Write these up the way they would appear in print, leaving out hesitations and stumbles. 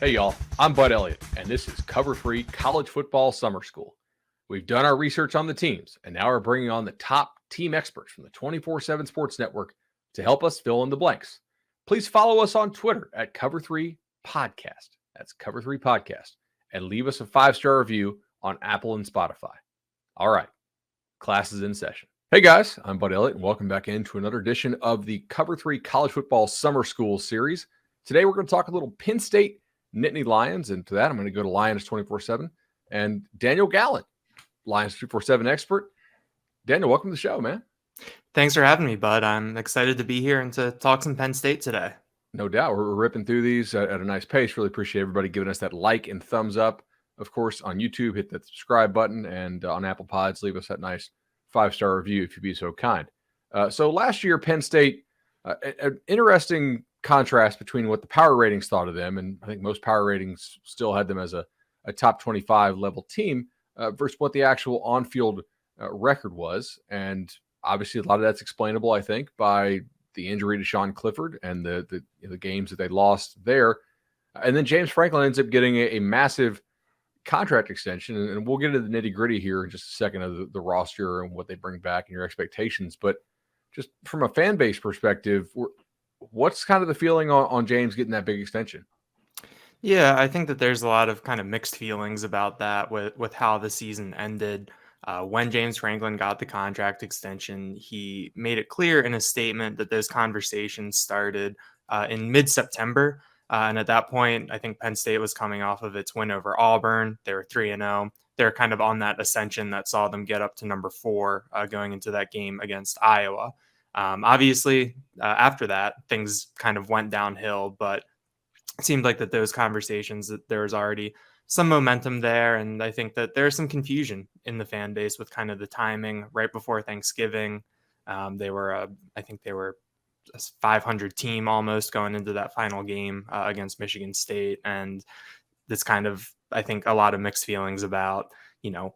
Hey y'all, I'm Bud Elliott, and this is Cover 3 College Football Summer School. We've done our research on the teams, and now we're bringing on the top team experts from the 24/7 Sports Network to help us fill in the blanks. Please follow us on Twitter at Cover 3 Podcast. That's Cover 3 Podcast. And leave us a 5-star review on Apple and Spotify. All right, class is in session. Hey guys, I'm Bud Elliott, and welcome back into another edition of the Cover 3 College Football Summer School series. Today we're going to talk a little Penn State Nittany Lions, and to that I'm going to go to Lions247 and Daniel Gallen, Lions247 expert. Daniel, welcome to the show, man. Thanks for having me, Bud. I'm excited to be here and to talk some Penn State today. No doubt. We're ripping through these at a nice pace. Really appreciate everybody giving us that like and thumbs up. Of course, on YouTube, hit that subscribe button, and on Apple Pods, leave us that nice 5-star review if you'd be so kind. So last year, Penn State, an interesting contrast between what the power ratings thought of them, and I think most power ratings still had them as a top 25 level team, versus what the actual on-field record was. And obviously a lot of that's explainable, I think, by the injury to Sean Clifford and the games that they lost there. And then James Franklin ends up getting a massive contract extension, and we'll get into the nitty-gritty here in just a second of the roster and what they bring back and your expectations. But just from a fan base perspective, what's kind of the feeling on James getting that big extension? Yeah, I think that there's a lot of kind of mixed feelings about that with how the season ended. When James Franklin got the contract extension, he made it clear in a statement that those conversations started in mid-September. And at that point, I think Penn State was coming off of its win over Auburn. They were 3-0. They're kind of on that ascension that saw them get up to number 4 going into that game against Iowa. Obviously, after that, things kind of went downhill, but it seemed like that those conversations, that there was already some momentum there. And I think that there's some confusion in the fan base with kind of the timing right before Thanksgiving. They were, I think they were a 500 team almost going into that final game against Michigan State. And this kind of, I think, a lot of mixed feelings about,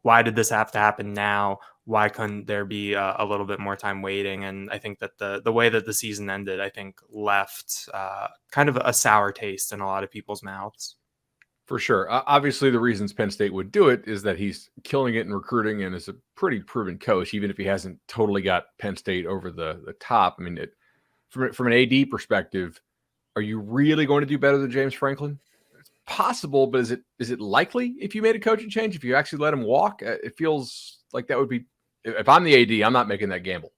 why did this have to happen now? Why couldn't there be a little bit more time waiting? And I think that the way that the season ended, I think, left kind of a sour taste in a lot of people's mouths. For sure. Obviously, the reasons Penn State would do it is that he's killing it in recruiting and is a pretty proven coach, even if he hasn't totally got Penn State over the top. I mean, from an AD perspective, are you really going to do better than James Franklin? It's possible, but is it likely if you made a coaching change, if you actually let him walk? It feels like that would be, if I'm the AD, I'm not making that gamble.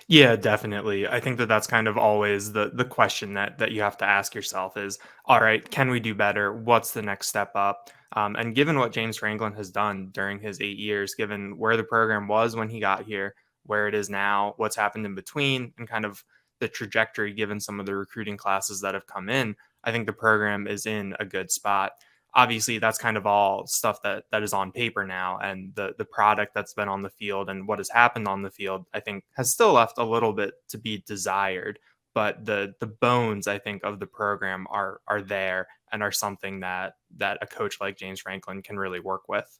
Yeah, definitely. I think that that's kind of always the question that you have to ask yourself is, all right, can we do better? What's the next step up? And given what James Franklin has done during his 8 years, given where the program was when he got here, where it is now, what's happened in between, and kind of the trajectory given some of the recruiting classes that have come in, I think the program is in a good spot. Obviously, that's kind of all stuff that is on paper now, and the product that's been on the field and what has happened on the field, I think, has still left a little bit to be desired. But the bones, I think, of the program are there and are something that a coach like James Franklin can really work with.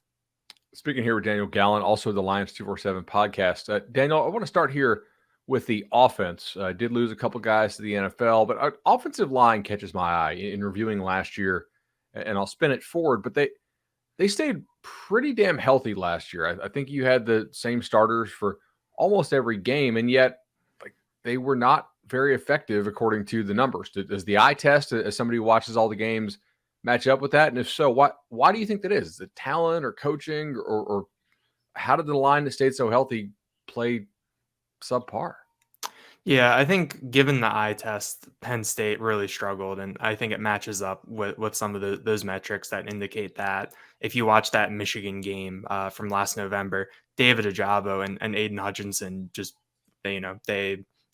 Speaking here with Daniel Gallen, also the Lions247 podcast. Daniel, I want to start here with the offense. I did lose a couple guys to the NFL, but our offensive line catches my eye in reviewing last year. And I'll spin it forward, but they stayed pretty damn healthy last year. I think you had the same starters for almost every game, and yet they were not very effective according to the numbers. Does the eye test, as somebody who watches all the games, match up with that? And if so, why do you think that is? Is it talent or coaching, or how did the line that stayed so healthy play subpar? Yeah, I think given the eye test, Penn State really struggled, and I think it matches up with some of those metrics that indicate that. If you watch that Michigan game from last November, David Ajabo and Aiden Hutchinson just, they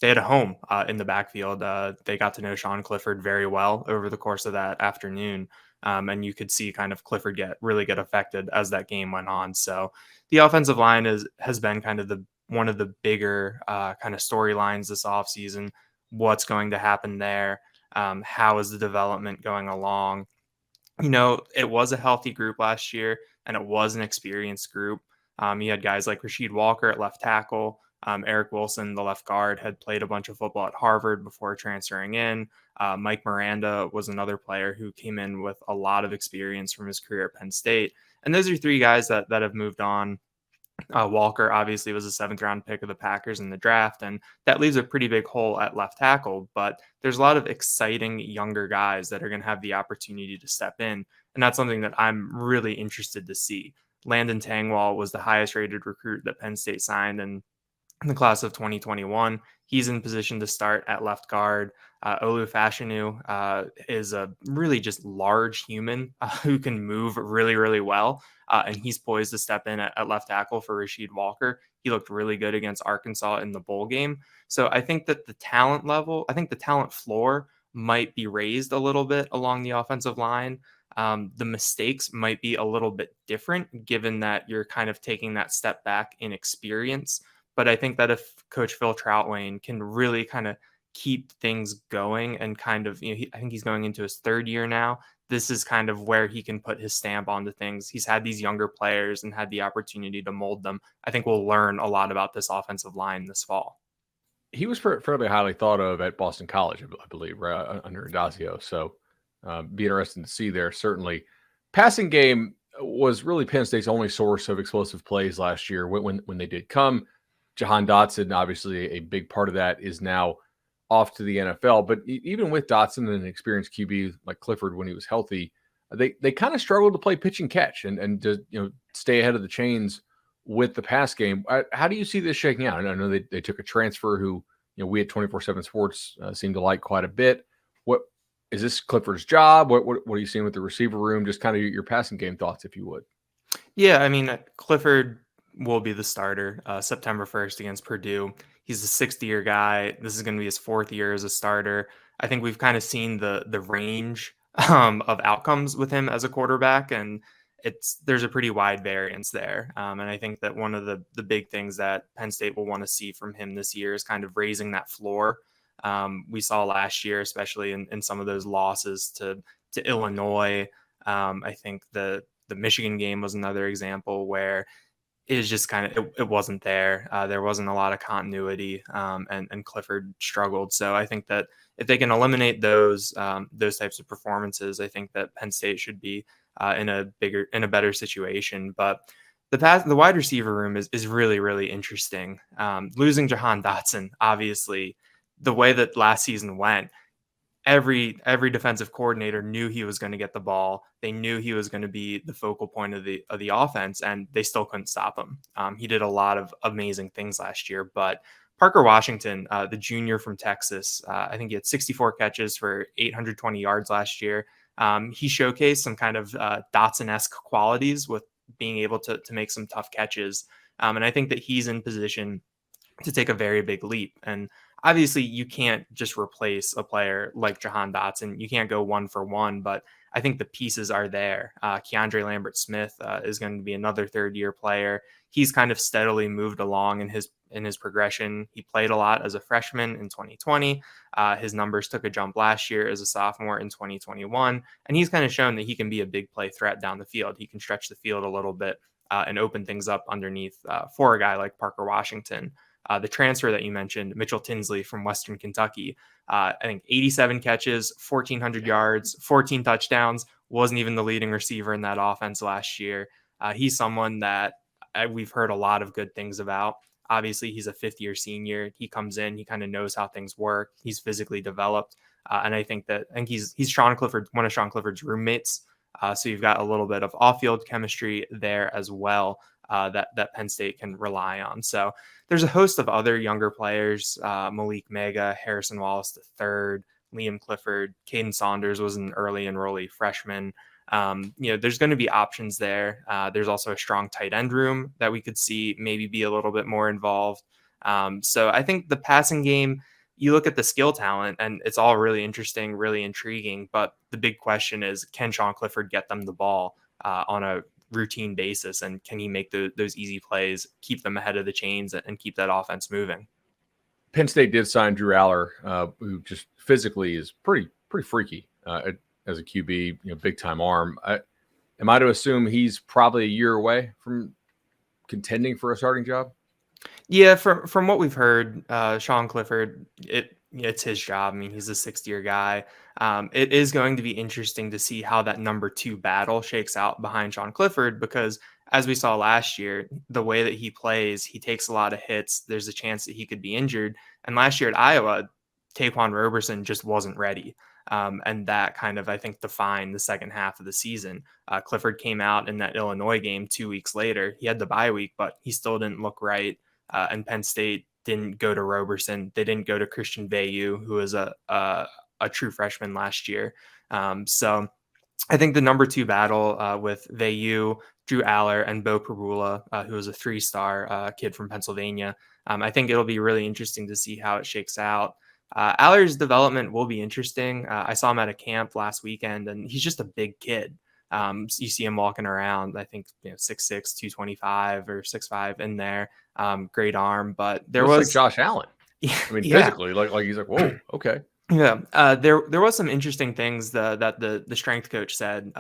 had a home in the backfield. They got to know Sean Clifford very well over the course of that afternoon, and you could see kind of Clifford really get affected as that game went on. So the offensive line has been kind of one of the bigger kind of storylines this offseason. What's going to happen there? How is the development going along? It was a healthy group last year, and it was an experienced group. You had guys like Rasheed Walker at left tackle. Eric Wilson, the left guard, had played a bunch of football at Harvard before transferring in. Mike Miranda was another player who came in with a lot of experience from his career at Penn State. And those are three guys that have moved on. Walker obviously was a 7th-round pick of the Packers in the draft, and that leaves a pretty big hole at left tackle. But there's a lot of exciting younger guys that are going to have the opportunity to step in, and that's something that I'm really interested to see. Landon Tangwall was the highest-rated recruit that Penn State signed in the class of 2021. He's in position to start at left guard. Olu Fashanu is a really just large human who can move really, really well. And he's poised to step in at left tackle for Rasheed Walker. He looked really good against Arkansas in the bowl game. So I think that the talent floor might be raised a little bit along the offensive line. The mistakes might be a little bit different given that you're kind of taking that step back in experience. But I think that if Coach Phil Troutwain can really kind of keep things going and kind of, I think he's going into his 3rd year now. This is kind of where he can put his stamp onto things. He's had these younger players and had the opportunity to mold them. I think we'll learn a lot about this offensive line this fall. He was fairly highly thought of at Boston College, I believe, right under Adazio. So be interesting to see there. Certainly, passing game was really Penn State's only source of explosive plays last year when they did come. Jahan Dotson, obviously a big part of that, is now off to the NFL. But even with Dotson and an experienced QB like Clifford when he was healthy, they kind of struggled to play pitch and catch and to stay ahead of the chains with the pass game. How do you see this shaking out? I know they took a transfer who we at 24/7 Sports seem to like quite a bit. What is this Clifford's job? What are you seeing with the receiver room? Just kind of your passing game thoughts, if you would. Yeah, I mean, Clifford will be the starter September 1st against Purdue. He's a 6th-year guy. This is going to be his 4th year as a starter. I think we've kind of seen the range of outcomes with him as a quarterback, and there's a pretty wide variance there. And I think that one of the big things that Penn State will want to see from him this year is kind of raising that floor. We saw last year, especially in some of those losses to Illinois. I think the Michigan game was another example where it was just kind of it wasn't there. There wasn't a lot of continuity, and Clifford struggled. So I think that if they can eliminate those types of performances, I think that Penn State should be in a better situation. But the wide receiver room is really, really interesting. Losing Jahan Dotson, obviously, the way that last season went, every defensive coordinator knew he was going to get the ball. They knew he was going to be the focal point of the offense, and they still couldn't stop him. He did a lot of amazing things last year, but Parker Washington, the junior from Texas, I think he had 64 catches for 820 yards last year. He showcased some kind of Dotson-esque qualities with being able to make some tough catches. And I think that he's in position to take a very big leap. And obviously, you can't just replace a player like Jahan Dotson. You can't go 1 for 1, but I think the pieces are there. Keandre Lambert-Smith is going to be another 3rd-year player. He's kind of steadily moved along in his progression. He played a lot as a freshman in 2020. His numbers took a jump last year as a sophomore in 2021, and he's kind of shown that he can be a big play threat down the field. He can stretch the field a little bit and open things up underneath for a guy like Parker Washington. The transfer that you mentioned, Mitchell Tinsley from Western Kentucky, I think 87 catches, 1,400 yards, 14 touchdowns, wasn't even the leading receiver in that offense last year. He's someone that we've heard a lot of good things about. Obviously, he's a 5th-year senior. He comes in, he kind of knows how things work. He's physically developed. And I think he's Sean Clifford, one of Sean Clifford's roommates. So you've got a little bit of off-field chemistry there as well. That Penn State can rely on. So there's a host of other younger players, Malik Mega, Harrison Wallace III, Liam Clifford, Caden Saunders was an early enrollee freshman. There's going to be options there. There's also a strong tight end room that we could see maybe be a little bit more involved. So I think the passing game, you look at the skill talent and it's all really interesting, really intriguing. But the big question is, can Sean Clifford get them the ball on a routine basis, and can he make those easy plays, keep them ahead of the chains, and keep that offense moving? Penn State did sign Drew Aller, who just physically is pretty freaky as a QB, big time arm. Am I to assume he's probably a year away from contending for a starting job? Yeah, from what we've heard, Sean Clifford, it's his job. I mean, he's a 6th-year guy. It is going to be interesting to see how that number 2 battle shakes out behind Sean Clifford, because as we saw last year, the way that he plays, he takes a lot of hits. There's a chance that he could be injured. And last year at Iowa, Taquan Roberson just wasn't ready. And that kind of, I think, defined the second half of the season. Clifford came out in that Illinois game 2 weeks later. He had the bye week, but he still didn't look right. And Penn State didn't go to Roberson. They didn't go to Christian Veilleux, who was a true freshman last year. So I think the number 2 battle with Veilleux, Drew Aller, and Bo Perula, who was a 3-star kid from Pennsylvania. I think it'll be really interesting to see how it shakes out. Aller's development will be interesting. I saw him at a camp last weekend, and he's just a big kid. So you see him walking around, I think, 6'6", 225 or 6'5" in there. Great arm, but there Looks like was, Josh Allen. yeah, I mean, yeah. physically, like he's like, whoa, okay. Yeah, there was some interesting things that the strength coach said.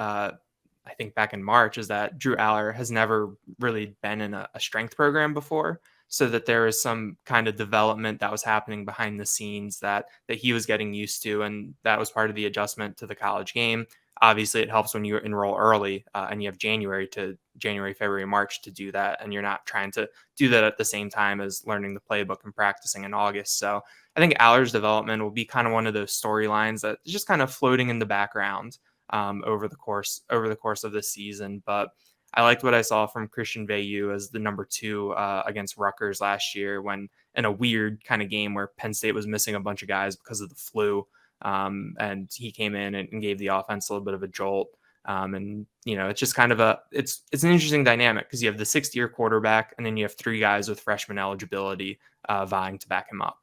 I think back in March, is that Drew Aller has never really been in a strength program before, so that there is some kind of development that was happening behind the scenes that he was getting used to, and that was part of the adjustment to the college game. Obviously, it helps when you enroll early and you have January, February, March to do that, and you're not trying to do that at the same time as learning the playbook and practicing in August. So I think Aller's development will be kind of one of those storylines that is just kind of floating in the background over the course of the season. But I liked what I saw from Christian Veilleux as the number 2 against Rutgers last year, when in a weird kind of game where Penn State was missing a bunch of guys because of the flu. And he came in and gave the offense a little bit of a jolt. And it's just kind of it's an interesting dynamic, because you have the 6th-year quarterback, and then you have 3 guys with freshman eligibility vying to back him up.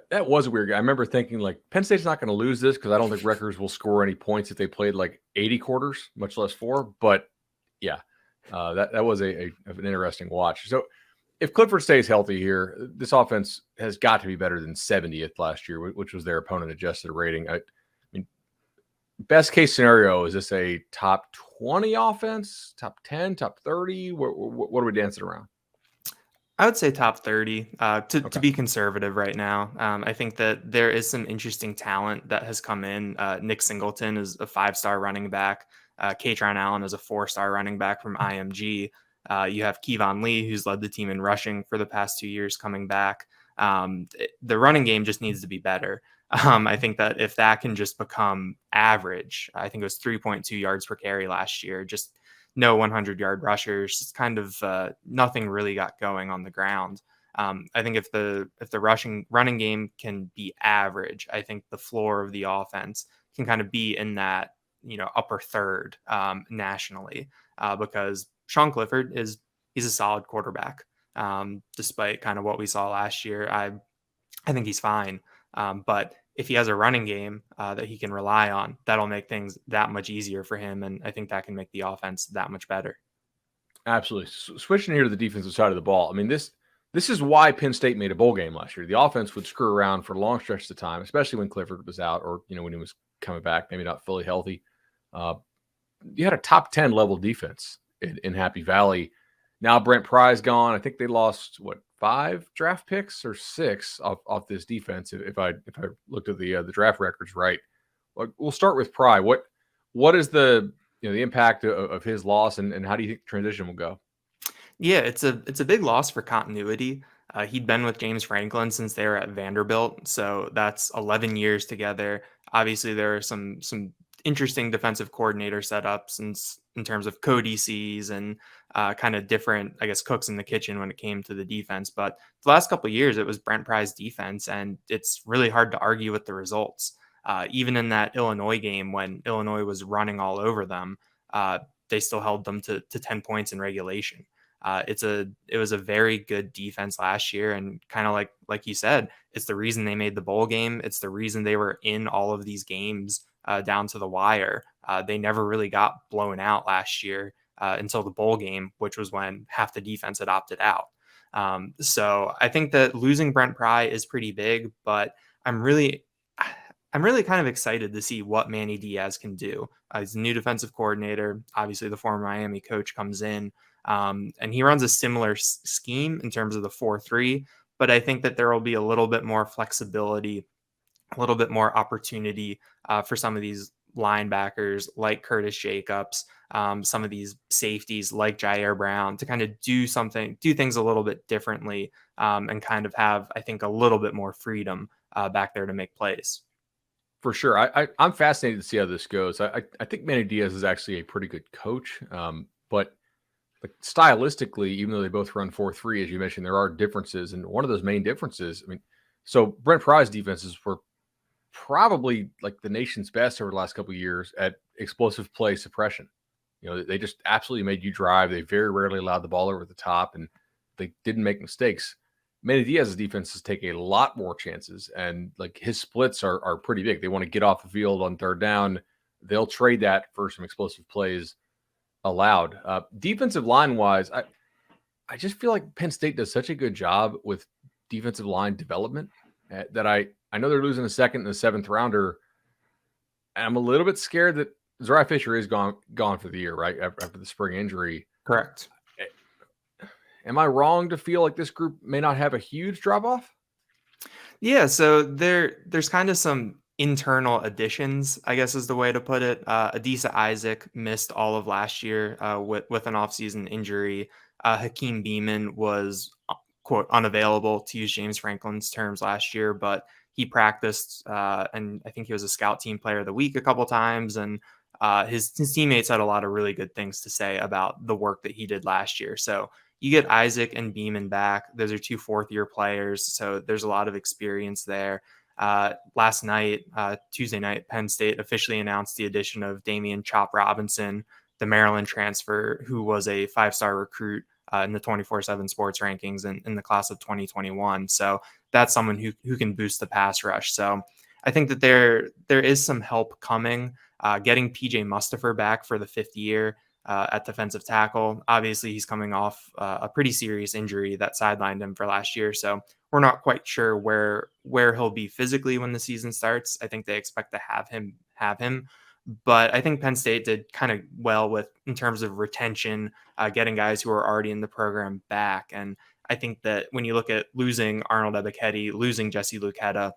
That was a weird game. I remember thinking, like, Penn State's not going to lose this, because I don't think Rutgers will score any points if they played like 80 quarters, much less 4. But yeah, that was an interesting watch. So if Clifford stays healthy here, this offense has got to be better than 70th last year, which was their opponent adjusted rating. I mean, best case scenario, is this a top 20 offense, top 10, top 30? What are we dancing around? I would say top 30 to Okay. be conservative right now. I think that there is some interesting talent that has come in. Nick Singleton is a 5-star running back. Katron Allen is a 4-star running back from IMG. You have Kevon Lee, who's led the team in rushing for the past 2 years, coming back. The running game just needs to be better. I think that if that can just become average, I think it was 3.2 yards per carry last year, just no 100-yard rushers, just kind of nothing really got going on the ground. I think if the running game can be average, I think the floor of the offense can kind of be in that upper third nationally, because Sean Clifford he's a solid quarterback, despite kind of what we saw last year. I think he's fine, but if he has a running game that he can rely on, that'll make things that much easier for him. And I think that can make the offense that much better. Absolutely. Switching here to the defensive side of the ball. I mean, this is why Penn State made a bowl game last year. The offense would screw around for long stretches of time, especially when Clifford was out, or when he was coming back, maybe not fully healthy. You had a top 10 level defense in Happy Valley. Now Brent Pry's gone. I think they lost 5 draft picks or 6 off this defense. If I looked at the draft records right. We'll start with Pry. What is the the impact of his loss, and how do you think the transition will go? Yeah, it's a big loss for continuity. He'd been with James Franklin since they were at Vanderbilt, so that's 11 years together. Obviously, there are some interesting defensive coordinator setups in terms of co-DCs and kind of different, I guess, cooks in the kitchen when it came to the defense. But the last couple of years, it was Brent Pry's defense, and it's really hard to argue with the results. Even in that Illinois game, when Illinois was running all over them, they still held them to 10 points in regulation. It was a very good defense last year, and kind of like you said, it's the reason they made the bowl game. It's the reason they were in all of these games down to the wire. They never really got blown out last year until the bowl game, which was when half the defense had opted out. So I think that losing Brent Pry is pretty big, but I'm really kind of excited to see what Manny Diaz can do. He's a new defensive coordinator. Obviously, the former Miami coach comes in. And he runs a similar scheme in terms of the 4-3, but I think that there will be a little bit more flexibility, a little bit more opportunity for some of these linebackers like Curtis Jacobs, some of these safeties like Jair Brown to kind of do things a little bit differently, and kind of have, I think, a little bit more freedom back there to make plays. For sure. I'm fascinated to see how this goes. I think Manny Diaz is actually a pretty good coach, but like stylistically, even though they both run 4-3, as you mentioned, there are differences. And one of those main differences, I mean, so Brent Pry's defenses were probably like the nation's best over the last couple of years at explosive play suppression. They just absolutely made you drive. They very rarely allowed the ball over the top, and they didn't make mistakes. Manny Diaz's defenses take a lot more chances, and like his splits are pretty big. They want to get off the field on third down. They'll trade that for some explosive plays allowed. Defensive line wise, I just feel like Penn State does such a good job with defensive line development that I know they're losing a second and a seventh rounder. And I'm a little bit scared that Zariah Fisher is gone for the year, right? After the spring injury. Correct. Am I wrong to feel like this group may not have a huge drop off? Yeah, so there's kind of some internal additions, I guess is the way to put it. Adisa Isaac missed all of last year with an offseason injury. Hakeem Beamon was, quote, unavailable, to use James Franklin's terms, last year, but he practiced, and I think he was a scout team player of the week a couple times, and his teammates had a lot of really good things to say about the work that he did last year. So you get Isaac and Beamon back. Those are two fourth-year players, so there's a lot of experience there. Last night, Tuesday night, Penn State officially announced the addition of Damian Chop Robinson, the Maryland transfer, who was a five-star recruit in the 24/7 sports rankings in the class of 2021. So that's someone who can boost the pass rush. So I think that there is some help coming. Getting PJ Mustafer back for the fifth year at defensive tackle. Obviously, he's coming off a pretty serious injury that sidelined him for last year. So we're not quite sure where he'll be physically when the season starts. I think they expect to have him. But I think Penn State did kind of well in terms of retention, getting guys who are already in the program back. And I think that when you look at losing Arnold Ebiketie, losing Jesse Luketa,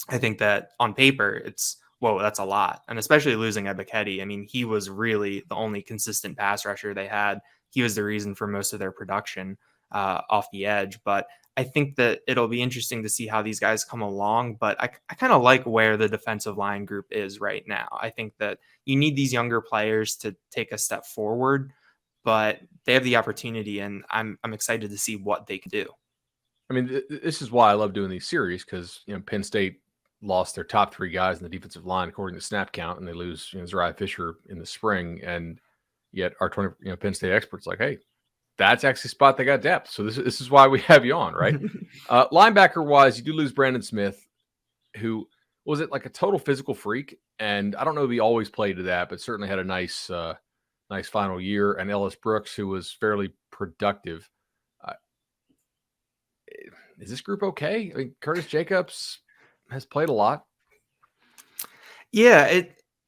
I think that on paper, it's, whoa, that's a lot. And especially losing Ebiketie. I mean, he was really the only consistent pass rusher they had. He was the reason for most of their production off the edge. But I think that it'll be interesting to see how these guys come along. But I kind of like where the defensive line group is right now. I think that you need these younger players to take a step forward, but they have the opportunity, and I'm excited to see what they can do. I mean, this is why I love doing these series, because Penn State lost their top three guys in the defensive line according to snap count, and they lose Zariah Fisher in the spring, and yet our Penn State experts like, hey, that's actually a spot they got depth. So this is why we have you on, right? Linebacker wise, you do lose Brandon Smith, who was it like a total physical freak, and I don't know if he always played to that, but certainly had a nice final year. And Ellis Brooks, who was fairly productive. Is this group okay? I mean, Curtis Jacobs has played a lot. Yeah,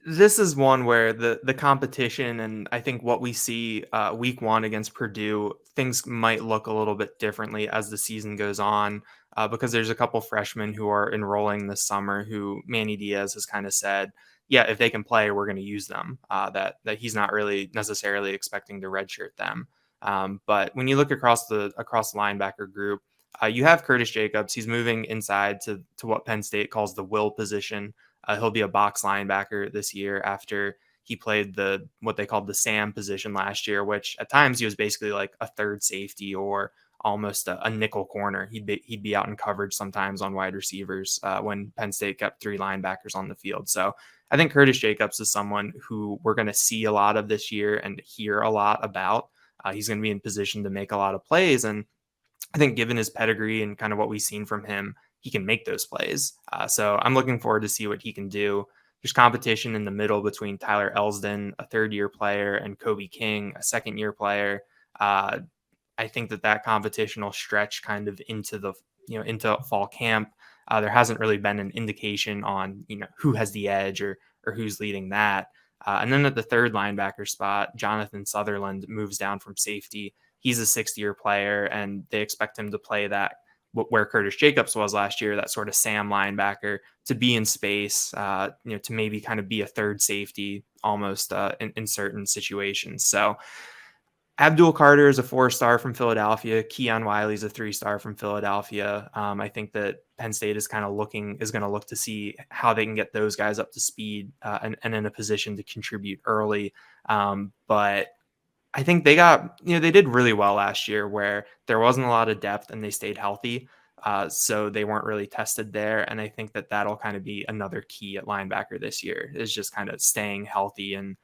this is one where the competition, and I think what we see week one against Purdue, things might look a little bit differently as the season goes on, because there's a couple freshmen who are enrolling this summer who Manny Diaz has kind of said, yeah, if they can play, we're going to use them. That he's not really necessarily expecting to redshirt them. But when you look across the linebacker group, you have Curtis Jacobs. He's moving inside to what Penn State calls the will position. He'll be a box linebacker this year after he played what they called the Sam position last year, which at times he was basically like a third safety or almost a nickel corner. He'd be out in coverage sometimes on wide receivers when Penn State kept three linebackers on the field. So I think Curtis Jacobs is someone who we're going to see a lot of this year and hear a lot about. He's going to be in position to make a lot of plays, and I think given his pedigree and kind of what we've seen from him, he can make those plays. So I'm looking forward to see what he can do. There's competition in the middle between Tyler Elsdon, a third-year player, and Kobe King, a second-year player. I think that competition will stretch kind of into into fall camp. There hasn't really been an indication on who has the edge or who's leading that. And then at the third linebacker spot, Jonathan Sutherland moves down from safety. He's a sixth-year player, and they expect him to play that where Curtis Jacobs was last year, that sort of Sam linebacker, to be in space, to maybe kind of be a third safety almost in certain situations. So Abdul Carter is a 4-star from Philadelphia. Keon Wiley is a 3-star from Philadelphia. I think that Penn State is going to look to see how they can get those guys up to speed and in a position to contribute early. But I think they did really well last year where there wasn't a lot of depth and they stayed healthy. So they weren't really tested there. And I think that that'll kind of be another key at linebacker this year, is just kind of staying healthy and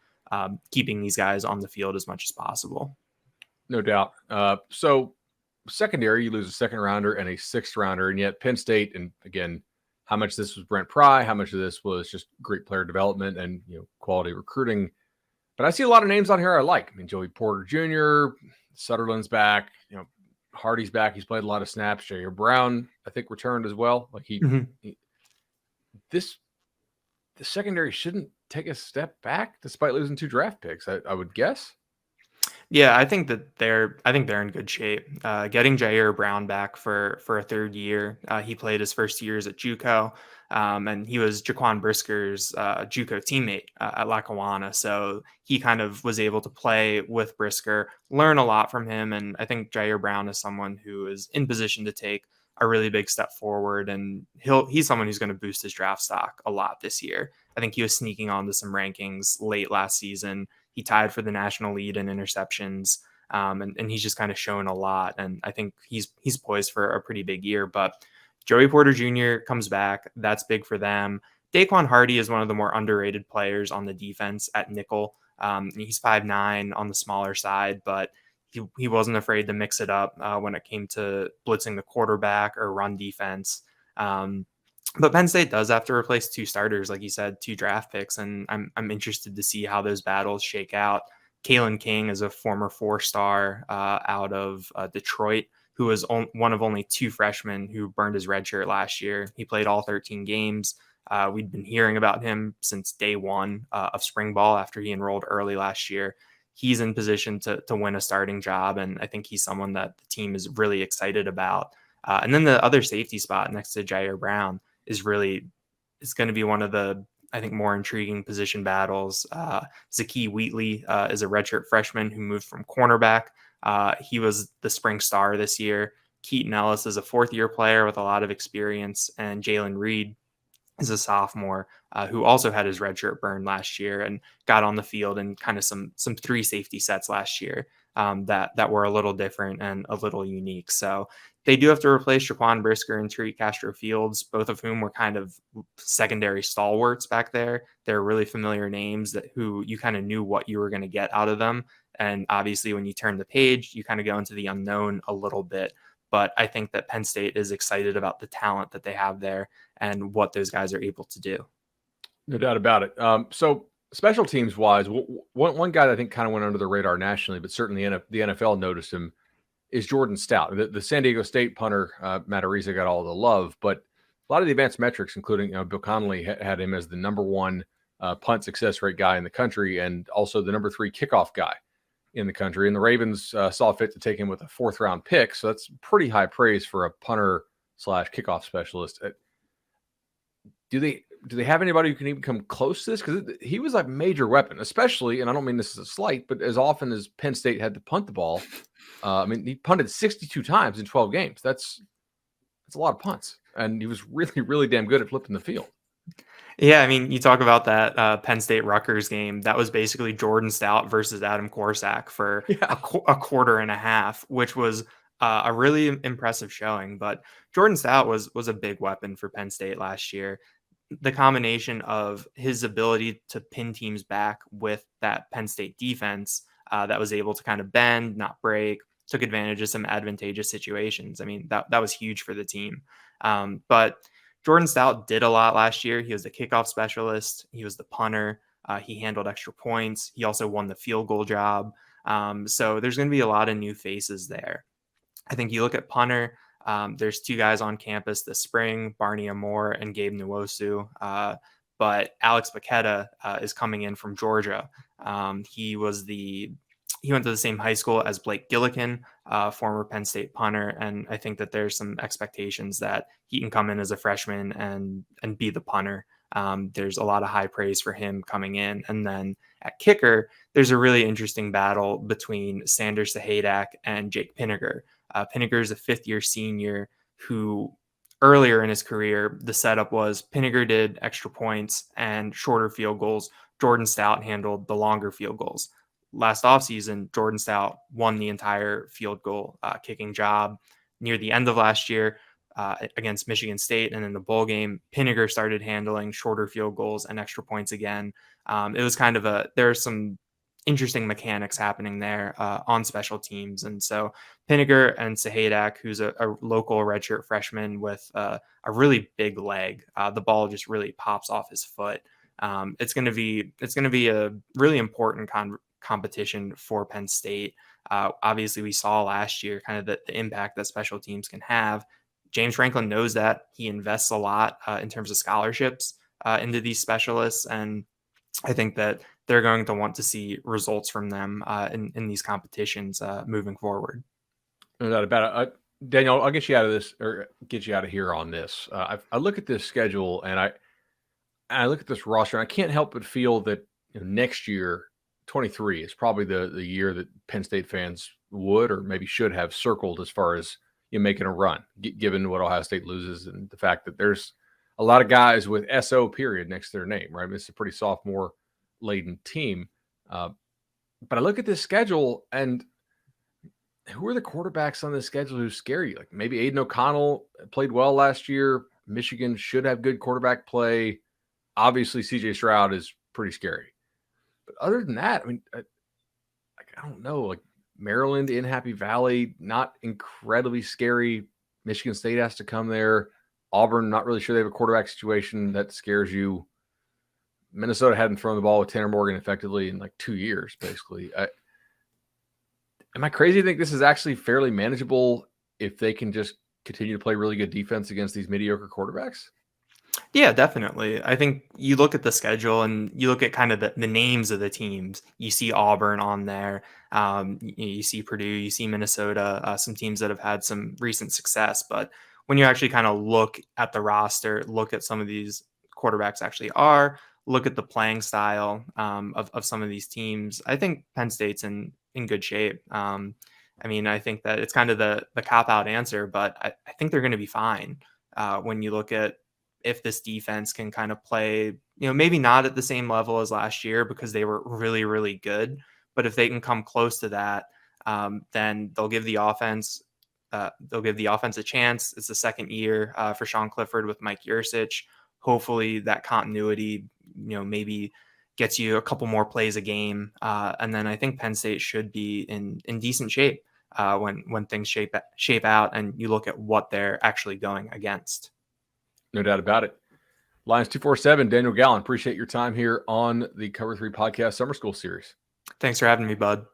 keeping these guys on the field as much as possible. No doubt. So secondary, you lose a second rounder and a sixth rounder, and yet Penn State, and again, how much of this was Brent Pry, how much of this was just great player development and quality recruiting. But I see a lot of names on here I like. I mean, Joey Porter Jr., Sutherland's back, Hardy's back. He's played a lot of snaps. Jair Brown, I think, returned as well. Like the secondary shouldn't take a step back despite losing 2 draft picks, I would guess. Yeah, I think they're in good shape. Getting Jair Brown back for a third year. He played his first years at JUCO, and he was Jaquan Brisker's JUCO teammate at Lackawanna. So he kind of was able to play with Brisker, learn a lot from him. And I think Jair Brown is someone who is in position to take a really big step forward. And he's someone who's going to boost his draft stock a lot this year. I think he was sneaking onto some rankings late last season. He tied for the national lead in interceptions, and he's just kind of shown a lot. And I think he's poised for a pretty big year. But Joey Porter Jr. comes back. That's big for them. Daquan Hardy is one of the more underrated players on the defense at nickel. He's 5'9" on the smaller side, but he wasn't afraid to mix it up when it came to blitzing the quarterback or run defense. But Penn State does have to replace 2 starters, like you said, 2 draft picks, and I'm interested to see how those battles shake out. Kalen King is a former 4-star out of Detroit, who was one of only 2 freshmen who burned his red shirt last year. He played all 13 games. We'd been hearing about him since day one of spring ball after he enrolled early last year. He's in position to win a starting job, and I think he's someone that the team is really excited about. And then the other safety spot next to Jair Brown is going to be one of the, I think, more intriguing position battles. Zakee Wheatley is a redshirt freshman who moved from cornerback. He was the spring star this year. Keaton Ellis is a 4th-year player with a lot of experience, and Jalen Reed is a sophomore who also had his redshirt burned last year and got on the field in kind of some 3 safety sets last year that were a little different and a little unique. So they do have to replace Jaquan Brisker and Tariq Castro-Fields, both of whom were kind of secondary stalwarts back there. They're really familiar names who you kind of knew what you were going to get out of them. And obviously, when you turn the page, you kind of go into the unknown a little bit. But I think that Penn State is excited about the talent that they have there and what those guys are able to do. No doubt about it. So special teams wise, one guy that I think kind of went under the radar nationally, but certainly the NFL noticed him, is Jordan Stout. The San Diego State punter, Matt Ariza, got all the love, but a lot of the advanced metrics, including Bill Connolly, had him as the number 1 punt success rate guy in the country and also the number 3 kickoff guy in the country. And the Ravens saw fit to take him with a 4th-round pick, so that's pretty high praise for a punter/kickoff specialist. Do they have anybody who can even come close to this? Because he was like a major weapon, especially, and I don't mean this as a slight, but as often as Penn State had to punt the ball, he punted 62 times in 12 games. That's a lot of punts, and he was really, really damn good at flipping the field. Yeah, I mean, you talk about that Penn State Rutgers game. That was basically Jordan Stout versus Adam Korsak for a quarter and a half, which was a really impressive showing. But Jordan Stout was a big weapon for Penn State last year. The combination of his ability to pin teams back with that Penn State defense that was able to kind of bend, not break, took advantage of some advantageous situations. I mean, that was huge for the team. But Jordan Stout did a lot last year. He was the kickoff specialist. He was the punter. He handled extra points. He also won the field goal job. So there's going to be a lot of new faces there. I think you look at punter, there's 2 guys on campus this spring, Barney Amore and Gabe Nwosu. But but Alex Paqueta is coming in from Georgia. He went to the same high school as Blake Gillikin, former Penn State punter, and I think that there's some expectations that he can come in as a freshman and be the punter. There's a lot of high praise for him coming in. And then at kicker, there's a really interesting battle between Sander Sahadak and Jake Pinniger. Pinniger is a fifth-year senior who earlier in his career, the setup was Pinniger did extra points and shorter field goals. Jordan Stout handled the longer field goals. Last offseason, Jordan Stout won the entire field goal kicking job. Near the end of last year against Michigan State and in the bowl game, Pinniger started handling shorter field goals and extra points again. It was kind of there's some interesting mechanics happening there on special teams. And so Pinniger and Sahadak, who's a local redshirt freshman with a really big leg, the ball just really pops off his foot. It's going to be a really important competition for Penn State. Obviously, we saw last year kind of the impact that special teams can have. James Franklin knows that. He invests a lot in terms of scholarships into these specialists, and I think that they're going to want to see results from them in these competitions moving forward. No doubt about it. Daniel, I'll get you out of this, or get you out of here on this. I look at this schedule and I look at this roster, and I can't help but feel that next year, 23 is probably the year that Penn State fans would or maybe should have circled as far as making a run, given what Ohio State loses and the fact that there's a lot of guys with SO period next to their name, right? I mean, it's a pretty sophomore laden team. But I look at this schedule, and who are the quarterbacks on this schedule who scare you? Like maybe Aiden O'Connell played well last year. Michigan should have good quarterback play. Obviously, CJ Stroud is pretty scary. But other than that, I mean, I don't know. Like Maryland in Happy Valley, not incredibly scary. Michigan State has to come there. Auburn, not really sure they have a quarterback situation that scares you. Minnesota hadn't thrown the ball with Tanner Morgan effectively in like 2 years, basically. Am I crazy to think this is actually fairly manageable if they can just continue to play really good defense against these mediocre quarterbacks? Yeah, definitely. I think you look at the schedule and you look at kind of the names of the teams. You see Auburn on there. You see Purdue, you see Minnesota, some teams that have had some recent success. But when you actually kind of look at the roster, look at some of these quarterbacks actually are, look at the playing style of some of these teams, I think Penn State's in good shape. I mean, I think that it's kind of the cop-out answer, but I think they're going to be fine when you look at if this defense can kind of play, maybe not at the same level as last year because they were really, really good. But if they can come close to that, then they'll give the offense a chance. It's the second year for Sean Clifford with Mike Yurcich. Hopefully that continuity, maybe gets you a couple more plays a game. And then I think Penn State should be in decent shape when things shape out and you look at what they're actually going against. No doubt about it. Lions247, Daniel Gallen, appreciate your time here on the Cover 3 Podcast Summer School Series. Thanks for having me, Bud.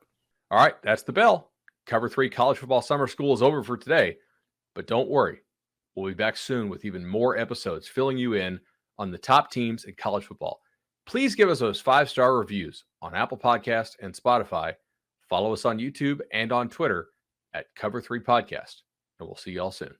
All right, that's the bell. Cover 3 College Football Summer School is over for today, but don't worry. We'll be back soon with even more episodes filling you in on the top teams in college football. Please give us those 5-star reviews on Apple Podcasts and Spotify. Follow us on YouTube and on Twitter at Cover 3 Podcast, and we'll see you all soon.